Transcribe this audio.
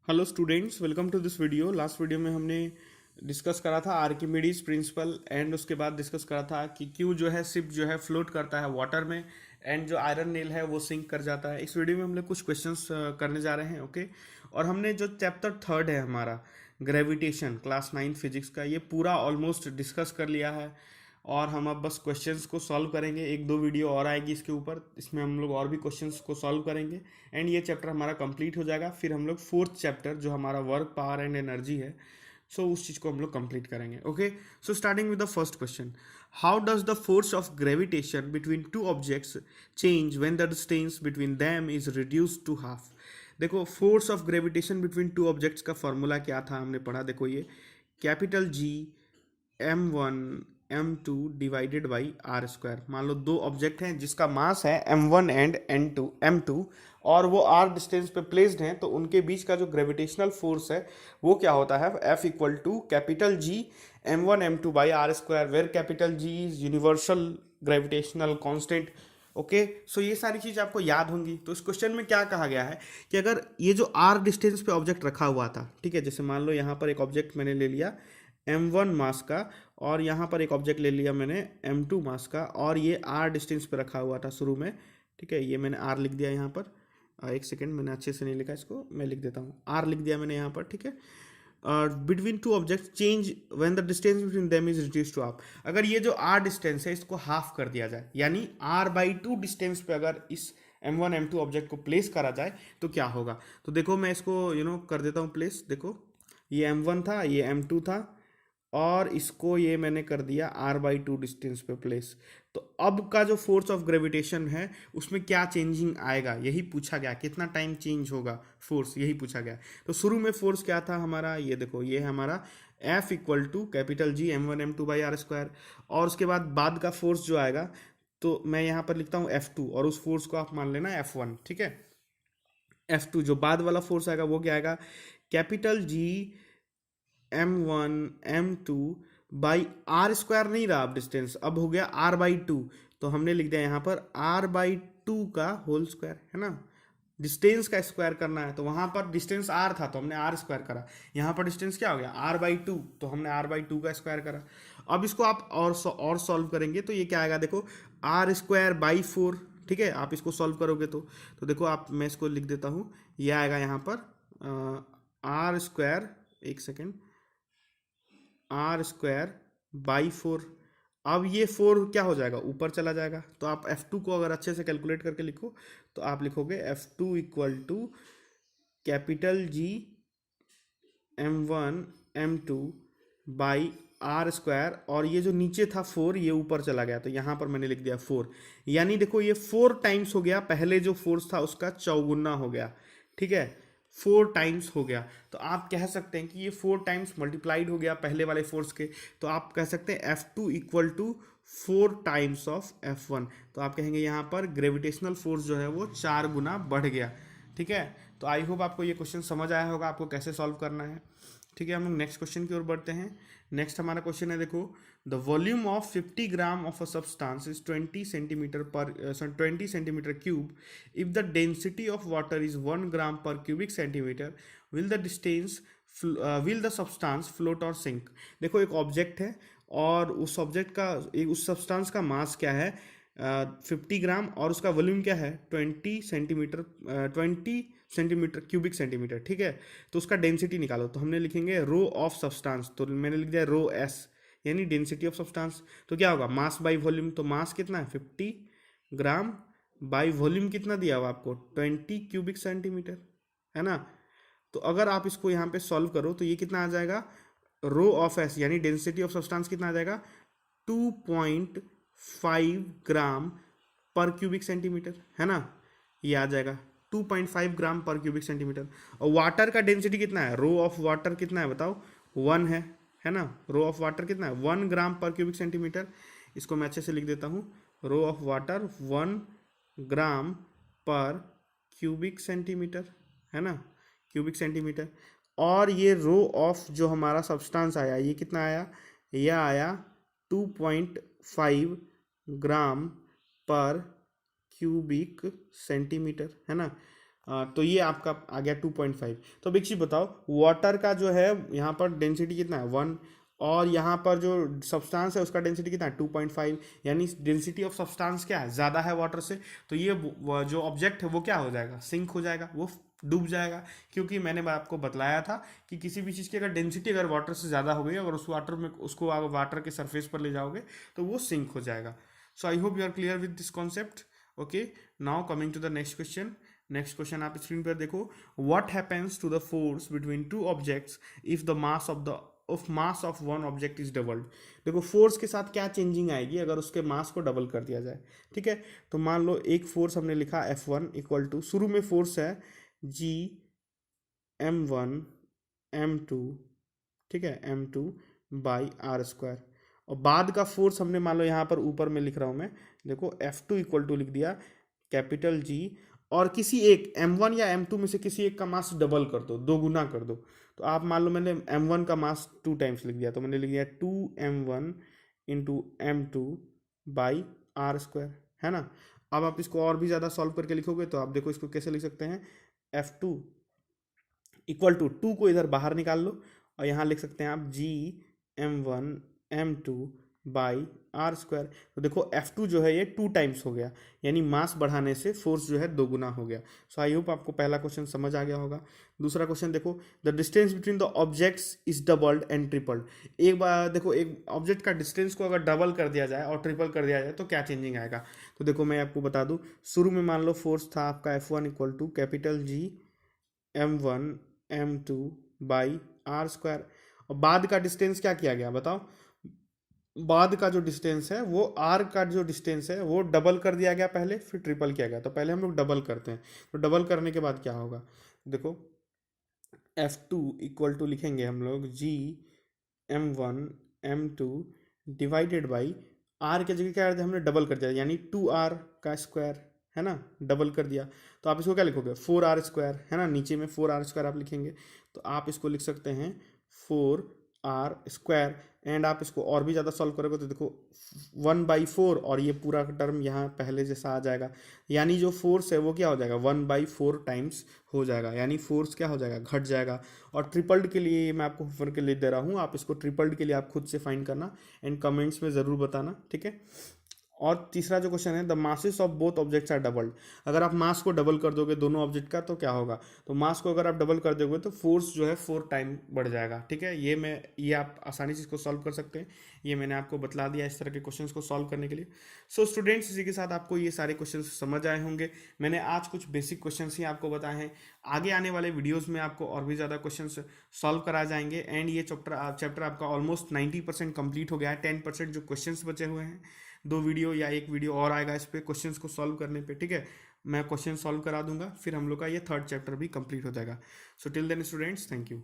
Hello students, welcome to this video. Last video में हमने discuss करा था आर्किमिडीज प्रिंसिपल एंड उसके बाद डिस्कस करा था कि क्यों जो है शिप जो है फ्लोट करता है वाटर में एंड जो आयरन नेल है वो सिंक कर जाता है। इस वीडियो में हम लोग कुछ क्वेश्चंस करने जा रहे हैं। ओके, और हमने जो चैप्टर थर्ड है हमारा ग्रेविटेशन क्लास 9 फिजिक्स का, ये पूरा ऑलमोस्ट डिस्कस कर लिया है। और हम अब बस क्वेश्चंस को सॉल्व करेंगे। एक दो वीडियो और आएगी इसके ऊपर, इसमें हम लोग और भी क्वेश्चंस को सॉल्व करेंगे एंड ये चैप्टर हमारा कंप्लीट हो जाएगा। फिर हम लोग फोर्थ चैप्टर जो हमारा वर्क पावर एंड एनर्जी है, सो उस चीज़ को हम लोग कंप्लीट करेंगे। Okay, so starting with the first question, how does the force of gravitation between two objects change when the distance between them is reduced to half. देखो, force of gravitation between two objects का formula क्या था हमने पढ़ा। देखो, ये capital G m1 m2 divided by R square. मान लो दो ऑब्जेक्ट हैं जिसका मास है m1 एंड m2 और वो r डिस्टेंस पे प्लेस्ड हैं, तो उनके बीच का जो ग्रेविटेशनल फोर्स है वो क्या होता है, F equal to capital G m1 m2 by R square, where capital G is universal gravitational constant. Okay, so ये सारी चीज़ आपको याद होंगी। तो इस क्वेश्चन में क्या कहा गया है कि अगर ये जो r डिस्टेंस पे ऑब्जेक्ट रखा हुआ था, ठीक है, जैसे मान लो यहाँ पर एक ऑब्जेक्ट मैंने ले लिया m1 मास का और यहाँ पर एक ऑब्जेक्ट ले लिया मैंने m2 मास का, और ये r डिस्टेंस पे रखा हुआ था शुरू में। ठीक है, ये मैंने r लिख दिया यहाँ पर। एक सेकेंड, मैंने अच्छे से नहीं लिखा, इसको मैं लिख देता हूँ। r लिख दिया मैंने यहाँ पर। ठीक है, between two object change when the distance between them is reduce to half. अगर ये जो r डिस्टेंस है इसको हाफ कर दिया जाए, यानी r/2 डिस्टेंस पे अगर इस m1 m2 ऑब्जेक्ट को प्लेस करा जाए तो क्या होगा। तो देखो, मैं इसको कर देता हूँ प्लेस। देखो, ये m1 था, ये m2 था, और इसको ये मैंने कर दिया r/2 डिस्टेंस पे प्लेस। तो अब का जो फोर्स ऑफ ग्रेविटेशन है उसमें क्या चेंजिंग आएगा, यही पूछा गया। कितना टाइम चेंज होगा फोर्स, यही पूछा गया। तो शुरू में फोर्स क्या था हमारा, ये देखो, ये है हमारा F equal to capital G m1 m2 by R square. और उसके बाद का फोर्स जो आएगा, तो मैं यहाँ पर लिखता हूँ F2 और उस फोर्स को आप मान लेना F1। ठीक है, F2 जो बाद वाला फोर्स आएगा वो क्या आएगा, capital G m1 m2 by R square नहीं रहा अब डिस्टेंस, अब हो गया r/2। तो हमने लिख दिया यहाँ पर r/2 का होल स्क्वायर, है ना। डिस्टेंस का स्क्वायर करना है, तो वहां पर डिस्टेंस r था तो हमने r स्क्वायर करा। यहाँ पर डिस्टेंस क्या हो गया, r/2, तो हमने r/2 का स्क्वायर करा। अब इसको आप और सॉल्व करेंगे तो ये क्या आएगा, देखो, r²/4। ठीक है, आप इसको सॉल्व करोगे तो देखो, आप, मैं इसको लिख देता हूँ। ये आएगा यहाँ पर r², एक सेकेंड, r²/4। अब ये 4 क्या हो जाएगा, ऊपर चला जाएगा। तो आप F2 को अगर अच्छे से कैलकुलेट करके लिखो तो आप लिखोगे F2 equal to capital G m1 m2 by R square, और ये जो नीचे था 4 ये ऊपर चला गया, तो यहाँ पर मैंने लिख दिया 4। यानी देखो, ये 4 टाइम्स हो गया, पहले जो फोर्स था उसका चौगुना हो गया। ठीक है, 4 टाइम्स हो गया। तो आप कह सकते हैं कि ये 4 टाइम्स मल्टीप्लाइड हो गया पहले वाले फोर्स के। तो आप कह सकते हैं F2 equal to 4 times of F1। तो आप कहेंगे यहाँ पर ग्रेविटेशनल फोर्स जो है वो 4 गुना बढ़ गया। ठीक है, तो आई होप आपको ये क्वेश्चन समझ आया होगा, आपको कैसे सॉल्व करना है। ठीक है, हम लोग नेक्स्ट क्वेश्चन की ओर बढ़ते हैं। नेक्स्ट हमारा क्वेश्चन है, देखो, the volume of 50 gram of a substance is 20 centimetre cube. If the density of water is 1 ग्राम पर cubic centimetre, will the distance will the substance float और सिंक। देखो, एक ऑब्जेक्ट है और उस ऑब्जेक्ट का, उस सब्सटेंस का मास क्या है, 50 ग्राम, और उसका वॉल्यूम क्या है, 20 सेंटीमीटर क्यूबिक सेंटीमीटर। ठीक है, तो उसका डेंसिटी निकालो। तो हमने लिखेंगे रो ऑफ सब्सटेंस, तो मैंने लिख दिया रो एस, यानी डेंसिटी ऑफ सब्सटेंस। तो क्या होगा, मास बाई वॉल्यूम। तो मास कितना है, 50 ग्राम, बाई वॉल्यूम कितना दिया हुआ आपको, 20 क्यूबिक सेंटीमीटर, है ना। तो अगर आप इसको यहाँ पे सॉल्व करो तो ये कितना आ जाएगा, रो ऑफ एस यानी डेंसिटी ऑफ सब्सटेंस कितना आ जाएगा, 2.5 ग्राम पर क्यूबिक सेंटीमीटर, है ना। ये आ जाएगा 2.5 ग्राम पर क्यूबिक सेंटीमीटर। और वाटर का डेंसिटी कितना है, रो ऑफ वाटर कितना है बताओ, 1 है ना। रो ऑफ वाटर कितना है, 1 ग्राम पर क्यूबिक सेंटीमीटर। इसको मैं अच्छे से लिख देता हूँ, रो ऑफ वाटर 1 ग्राम पर क्यूबिक सेंटीमीटर, है ना, क्यूबिक सेंटीमीटर। और ये रो ऑफ जो हमारा सब्सटेंस आया, ये कितना आया, यह आया 2.5 ग्राम पर क्यूबिक सेंटीमीटर, है ना। तो ये आपका आ गया 2.5। तो अब एक चीज़ बताओ, वाटर का जो है यहाँ पर डेंसिटी कितना है 1, और यहाँ पर जो सब्सटेंस है उसका डेंसिटी कितना है 2.5, यानी डेंसिटी ऑफ सब्सटेंस क्या है, ज़्यादा है वाटर से। तो ये जो ऑब्जेक्ट है वो क्या हो जाएगा, सिंक हो जाएगा, वो डूब जाएगा। क्योंकि मैंने आपको बतलाया था कि किसी भी चीज़ की अगर डेंसिटी अगर वाटर से ज़्यादा हो गई, अगर उस वाटर में उसको आप वाटर के सरफेस पर ले जाओगे तो वो सिंक हो जाएगा। So I hope you are clear with this concept. Okay, now coming to the next question. Next question आप स्क्रीन पर देखो, what happens to the force between two objects if the mass of one object is doubled. देखो force के साथ क्या changing आएगी अगर उसके मास को डबल कर दिया जाए। ठीक है, तो मान लो एक फोर्स हमने लिखा F1 इक्वल टू, शुरू में फोर्स है G M1 M2, ठीक है, M2 बाई आर स्क्वायर, और बाद का फोर्स हमने मान लो यहाँ पर ऊपर में लिख रहा हूँ मैं, देखो F2 इक्वल टू लिख दिया कैपिटल G, और किसी एक M1 या M2 में से किसी एक का मास डबल कर दो, दो गुना कर दो। तो आप मान लो मैंने M1 का मास 2 टाइम्स लिख दिया, तो मैंने लिख दिया 2M1 into M2 by R square, है ना। अब आप इसको और भी ज़्यादा सॉल्व करके लिखोगे तो आप देखो इसको कैसे लिख सकते हैं, F2 इक्वल टू 2 को इधर बाहर निकाल लो, और यहाँ लिख सकते हैं आप GM1 M2 by R square. तो देखो F2 जो है ये 2 टाइम्स हो गया, यानी मास बढ़ाने से फोर्स जो है दोगुना हो गया। सो आई होप आपको पहला क्वेश्चन समझ आ गया होगा। दूसरा क्वेश्चन देखो, the distance between the objects is doubled and tripled. एक बार देखो, एक ऑब्जेक्ट का डिस्टेंस को अगर डबल कर दिया जाए और ट्रिपल कर दिया जाए तो क्या चेंजिंग आएगा। तो देखो मैं आपको बता दूं, शुरू में मान लो फोर्स था आपका F1 equal to capital G M1 M2 by R square, और बाद का डिस्टेंस क्या किया गया बताओ, बाद का जो डिस्टेंस है वो आर का जो डिस्टेंस है वो डबल कर दिया गया पहले, फिर ट्रिपल किया गया। तो पहले हम लोग डबल करते हैं, तो डबल करने के बाद क्या होगा, देखो F2 इक्वल टू लिखेंगे हम लोग GM1 M2 divided by are के जगह क्या करते हैं हमने डबल कर दिया, यानी 2R का स्क्वायर, है ना, डबल कर दिया। तो आप इसको क्या लिखोगे 4R स्क्वायर, है ना, नीचे में 4R स्क्वायर आप लिखेंगे, तो आप इसको लिख सकते हैं 4R स्क्वायर। एंड आप इसको और भी ज़्यादा सॉल्व करोगे तो देखो 1/4, और ये पूरा टर्म यहाँ पहले जैसा आ जाएगा, यानी जो फोर्स है वो क्या हो जाएगा 1/4 टाइम्स हो जाएगा, यानी फोर्स क्या हो जाएगा घट जाएगा। और ट्रिपल्ड के लिए मैं आपको होमवर्क के लिए दे रहा हूँ, आप इसको ट्रिपल्ड के लिए आप खुद से फाइंड करना एंड कमेंट्स में ज़रूर बताना, ठीक है। और तीसरा जो क्वेश्चन है, the masses of both objects are doubled. अगर आप मास को डबल कर दोगे दोनों ऑब्जेक्ट का तो क्या होगा, तो मास को अगर आप डबल कर दोगे तो फोर्स जो है 4 टाइम बढ़ जाएगा, ठीक है। ये आप आसानी से इसको सॉल्व कर सकते हैं, ये मैंने आपको बतला दिया इस तरह के क्वेश्चंस को सॉल्व करने के लिए। सो स्टूडेंट्स, इसी के साथ आपको ये सारे क्वेश्चन समझ आए होंगे। मैंने आज कुछ बेसिक क्वेश्चन ही आपको बताए हैं, आगे आने वाले वीडियोज़ में आपको और भी ज़्यादा क्वेश्चन सॉल्व करा जाएंगे। एंड ये चैप्टर आपका ऑलमोस्ट 90% कंप्लीट हो गया है, 10% जो क्वेश्चन बचे हुए हैं, 2 वीडियो या 1 वीडियो और आएगा इस पे क्वेश्चंस को सॉल्व करने पे, ठीक है। मैं क्वेश्चन सॉल्व करा दूंगा, फिर हम लोग का ये 3rd चैप्टर भी कंप्लीट हो जाएगा। So till then students, thank you.